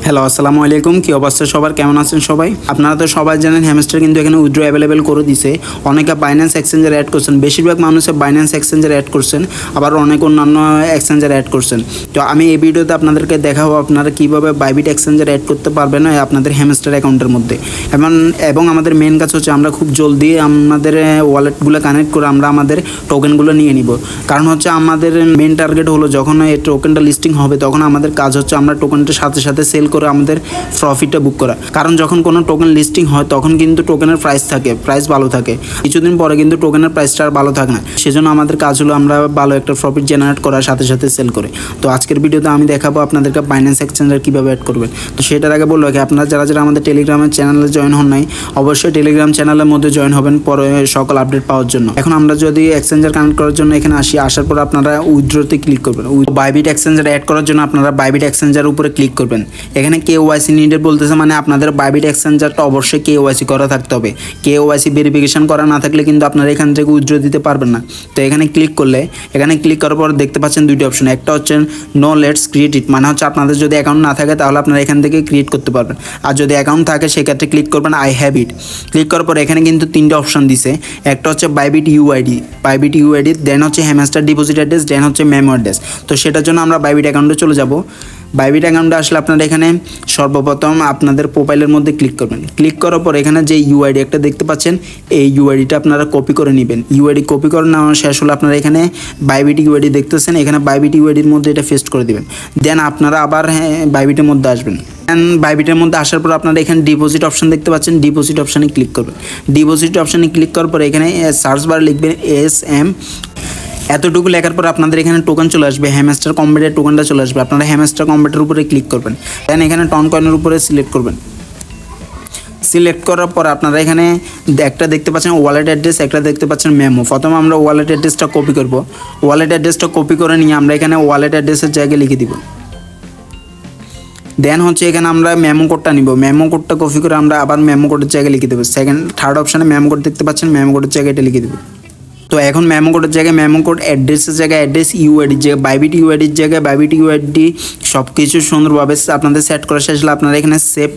Hello আসসালামু আলাইকুম, কি অবস্থা সবার, কেমন আছেন সবাই? আপনারা তো সবাই জানেন হ্যামস্টার কিন্তু এখানে উইথড্র অ্যাভেলেবেল করে দিছে। অনেকে বাইন্যান্স এক্সচেঞ্জার অ্যাড করছেন, বেশিরভাগ মানুষে বাইন্যান্স এক্সচেঞ্জার অ্যাড করছেন, আবার অনেক অন্যান্য এক্সচেঞ্জার অ্যাড করছেন। তো আমি এই ভিডিওতে আপনাদেরকে দেখাবো আপনারা কীভাবে বাইবিট এক্সচেঞ্জার অ্যাড করতে পারবেন আপনাদের হ্যামস্টার অ্যাকাউন্টের মধ্যে। এবং আমাদের মেন কাজ হচ্ছে আমরা খুব জলদি আমাদের ওয়ালেটগুলো কানেক্ট করে আমরা আমাদের টোকেনগুলো নিয়ে নিব। কারণ হচ্ছে আমাদের মেন টার্গেট হলো যখন এই টোকেনটা লিস্টিং হবে তখন আমাদের কাজ হচ্ছে আমরা টোকেনটার সাথে সাথে সেল করে আমাদের প্রফিটটা বুক করা। কারণ যখন কোনো টোকেন লিস্টিং হয় তখন কিন্তু টোকেনের প্রাইস ভালো থাকে, কিছুদিন পরে কিন্তু টোকেনের প্রাইসটা আর ভালো থাকে না। সেজন্য আমাদের কাজ হলো আমরা ভালো একটা প্রফিট জেনারেট করার সাথে সাথে সেল করে। তো আজকের ভিডিওতে আমি দেখাবো আপনাদেরকে বাইন্যান্স এক্সচেঞ্জার কীভাবে অ্যাড করবেন। তো সেটার আগে বললো কি আপনারা যারা আমাদের টেলিগ্রামের চ্যানেলে জয়েন হন নাই, অবশ্যই টেলিগ্রাম চ্যানেলের মধ্যে জয়েন হবেন পরে সকল আপডেট পাওয়ার জন্য। এখন আমরা যদি এক্সচেঞ্জার কানেক্ট করার জন্য এখানে আসার পর আপনারা উইথড্রতে ক্লিক করবেন। বাইবিট এক্সচেঞ্জার অ্যাড করার জন্য আপনারা বাইবিট এক্সচেঞ্জার উপরে ক্লিক করবেন। এখানে KYC নিডেড বলতেছে, মানে আপনাদের বাইবিট এক্সচেঞ্জারটা অবশ্যই KYC করা থাকতে হবে। KYC ভেরিফিকেশন করা না থাকলে কিন্তু আপনারা এখান থেকে উইথড্র দিতে পারবেন না। তো এখানে ক্লিক করার পর দেখতে পাচ্ছেন দুইটি অপশন। একটা হচ্ছে নো লেটস ক্রিয়েট ইট, মানে হচ্ছে আপনাদের যদি অ্যাকাউন্ট না থাকে তাহলে আপনারা এখান থেকে ক্রিয়েট করতে পারবেন। আর যদি অ্যাকাউন্ট থাকে সেক্ষেত্রে ক্লিক করবেন আই হ্যাভ ইট। ক্লিক করার পর এখানে কিন্তু তিনটে অপশন দিছে। একটা হচ্ছে বাইবিট ইউআইডি, দেন হচ্ছে হ্যামস্টার ডিপোজিট অ্যাড্রেস, দেন হচ্ছে মেমো অ্যাড্রেস। তো সেটার জন্য আমরা বাইবিট অ্যাকাউন্টে চলে যাব। বাইবিট অ্যাকাউন্টে আসলে আপনারা এখানে সর্বপ্রথম আপনাদের প্রোফাইলের মধ্যে ক্লিক করবেন। ক্লিক করার পর এখানে যে ইউআইডি একটা দেখতে পাচ্ছেন, এই ইউআইডিটা আপনারা কপি করে নেবেন। ইউআইডি কপি করে নেওয়া শেষ হলে আপনারা এখানে বাইবিট ইউআইডি দেখতেছেন, এখানে বাইবিট ইউআইডির মধ্যে এটা পেস্ট করে দেবেন। দেন আপনারা আবার বাইবিটের মধ্যে আসবেন। বাইবিটের মধ্যে আসার পর আপনারা এখানে ডিপোজিট অপশন দেখতে পাচ্ছেন, ডিপোজিট অপশানে ক্লিক করবেন। ডিপোজিট অপশানে ক্লিক করার পর এখানে সার্চ বার লিখবেন SM। এতটুকু লেখার পর আপনাদের এখানে টোকেন চলে আসবে, হ্যামস্টার কম্বেটের টোকেনটা চলে আসবে। আপনারা হ্যামস্টার কম্বেটের উপরে ক্লিক করবেন। দেন এখানে টন কয়েনের উপরে সিলেক্ট করবেন। সিলেক্ট করার পর আপনারা এখানে একটা দেখতে পাচ্ছেন ওয়ালেট অ্যাড্রেস, একটা দেখতে পাচ্ছেন মেমো। প্রথমে আমরা ওয়ালেট অ্যাড্রেসটা কপি করব। ওয়ালেট অ্যাড্রেসটা কপি করে নিয়ে আমরা এখানে ওয়ালেট অ্যাড্রেসের জায়গায় লিখে দিব। দেন হচ্ছে এখানে আমরা মেমো কোডটা নিব। মেমো কোডটা কপি করে আমরা আবার মেমো কোডের জায়গায় লিখে দেবো। থার্ড অপশানে মেমো কোড দেখতে পাচ্ছেন, মেমো কোডের জায়গায় এটা লিখে দেবো। তো এখন মেমো কোডের জায়গায় মেমো কোড, অ্যাড্রেসের জায়গায় অ্যাড্রেস, ইউআইডির জায়গায় বাইবিট ইউআইডির জায়গায় বাইবিট ইউআইডি সব কিছু সুন্দরভাবে আপনাদের সেট করা শেষ হলে আপনারা এখানে সেভ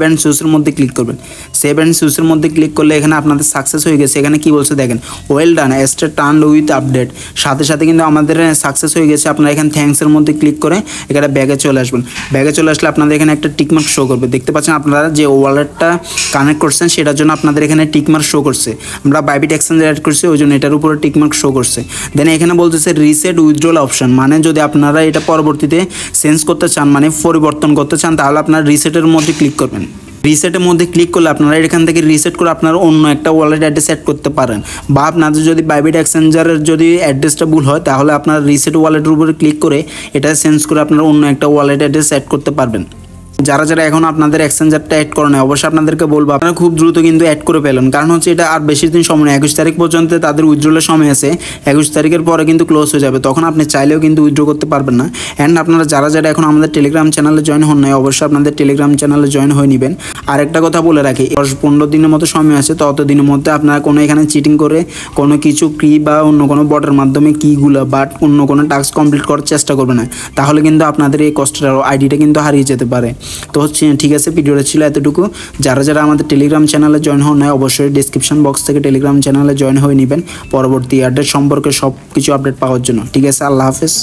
অ্যান্ড চুজের মধ্যে ক্লিক করবেন। সেভ অ্যান্ড চুজের মধ্যে ক্লিক করলে এখানে আপনাদের সাকসেস হয়ে গেছে। এখানে কি বলছে দেখেন, well done turn with update. সাথে সাথে কিন্তু আমাদের সাকসেস হয়ে গেছে। আপনারা এখানে থ্যাঙ্কসের মধ্যে ক্লিক করে এখানে ব্যাগে চলে আসবেন। ব্যাগে চলে আসলে আপনাদের এখানে একটা টিকমার্ক শো করবে। দেখতে পাচ্ছেন আপনারা যে ওয়ালেটটা কানেক্ট করছেন সেটার জন্য আপনাদের এখানে টিকমার্ক শো করছে। আমরা বাইবিট এক্সচেঞ্জার অ্যাড করছি ওই জন্য এটার উপরে টিকমার্ক শো করছে। দেন এখানে বলতেছে রিসেট উইথড্রল অপশন, মানে যদি আপনারা এটা পরবর্তীতে চেঞ্জ করতে চান, মানে পরিবর্তন করতে চান, তাহলে আপনারা রিসেটের মধ্যে ক্লিক করবেন। রিসেটের মধ্যে ক্লিক করলে আপনারা এখান থেকে রিসেট করে আপনারা অন্য একটা ওয়ালেট অ্যাড্রেস অ্যাড করতে পারেন। বা আপনাদের যদি বাইবিট এক্সচেঞ্জারের যদি অ্যাড্রেসটা ভুল হয় তাহলে আপনারা রিসেট ওয়ালেটের উপরে ক্লিক করে এটা চেঞ্জ করে আপনারা অন্য একটা ওয়ালেট অ্যাড্রেস অ্যাড করতে পারবেন। যারা এখন আপনাদের এক্সচেঞ্জারটা অ্যাড করে নেয় অবশ্যই আপনাদেরকে বলবো আপনারা খুব দ্রুত কিন্তু অ্যাড করে পেলেন। কারণ হচ্ছে এটা আর বেশি দিন সময় নেই, 21 তারিখ পর্যন্ত তাদের উইথড্রলের সময় আছে। 21 তারিখের পরে কিন্তু ক্লোজ হয়ে যাবে, তখন আপনি চাইলেও কিন্তু উইথড্র করতে পারবেন না। অ্যান্ড আপনারা যারা এখন আমাদের টেলিগ্রাম চ্যানেলে জয়েন হন নাই অবশ্যই আপনাদের টেলিগ্রাম চ্যানেলে জয়েন হয়ে নেবেন। আর একটা কথা বলে রাখি, 10-15 দিনের মতো সময় আছে, তত দিনের মধ্যে আপনারা কোনো এখানে চিটিং করে কোনো কিছু কি বা অন্য কোনো বটের মাধ্যমে কিগুলো বা অন্য কোনো টাস্ক কমপ্লিট করার চেষ্টা করবে না, তাহলে কিন্তু আপনাদের এই কষ্টটার আইডিটা কিন্তু হারিয়ে যেতে পারে। তো হচ্ছে ঠিক আছে, ভিডিওটা ছিল এতটুকু। যারা আমাদের টেলিগ্রাম চ্যানেলে জয়েন হন নাই অবশ্যই ডিসক্রিপশন বক্স থেকে টেলিগ্রাম চ্যানেলে জয়েন হয়ে নেবেন পরবর্তী আপডেট সম্পর্কে সব কিছু আপডেট পাওয়ার জন্য। ঠিক আছে, আল্লাহ হাফেজ।